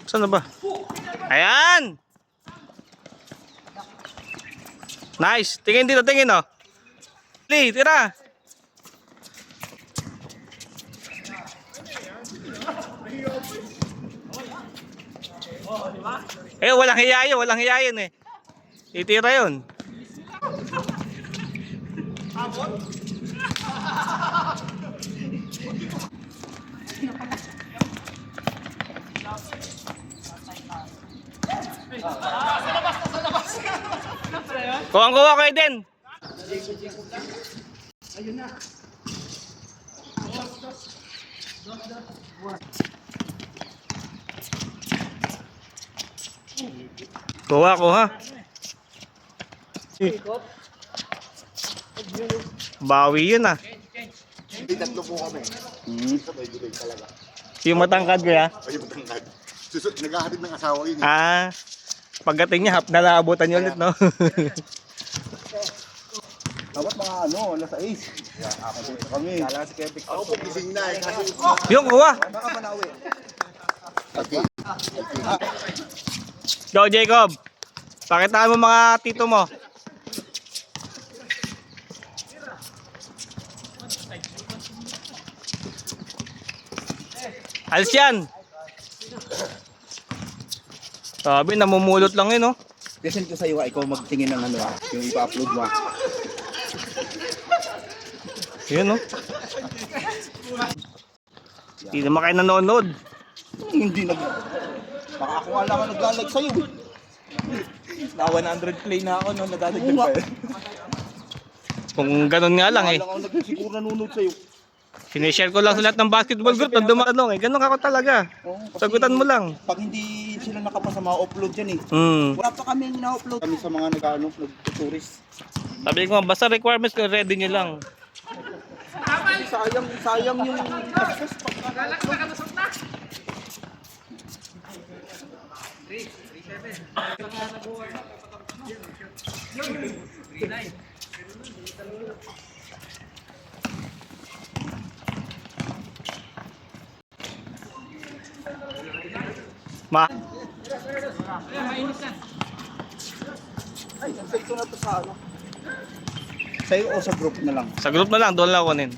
Saan na ba? Ayan! Nice! Tingin dito, tingin oh. Lee, tira! Eh, walang hiyayin eh. Titira yun. Kuha kayo din. Ayun na. Kuha. Bawi yun ah. Tatlo po kami. Sabay delay talaga. Yung matangkad ko ya? Ay, matangkad. Naghahatid ng asawa yun eh. Ah. Pagdating niya, nalaabutan niyo ulit, no? Dapat mga alas 6. Ako dito kami. Ako po gising na eh. Kasi Yung kuha. baka manawi. Go, Jacob. Pakitaan mo mga tito mo. Alis yan. Sabi, namumulot lang yun, no? Present ko sa iyo, ikaw magtingin ng yung ipa-upload mo. Yun, no? Hindi naman kayo nanonood. Hindi baka ako nga lang naglalag sa'yo. Na 100 play na ako noon, nadadagdag pa yun. Kung ganun nga lang eh. Wala akong siguro nanonood sa'yo. Sinishare ko lang sa lahat ng basketball group na dumatanong eh. Ganun ako talaga. Sagutan mo lang. Pag hindi sila nakapasa ma-upload yan eh. Wala pa kami na-upload. Kami sa mga nag-tourist. Sabi ko, basta requirements ko, ready nyo lang. Sayang yung Ay, epekto na to sa ano. Sa'yo o sa group na lang? Sa group na lang, doon lang kunin.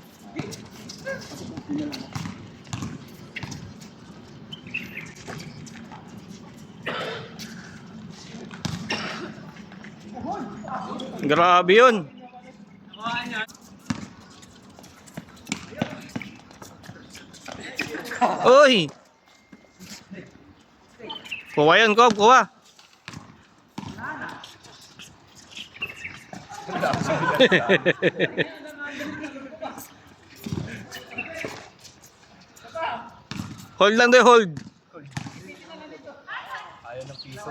Grabe yun. Uy! Kuha yun, Kob, kuha. Hold lang doon, hold. Ayaw ng piso.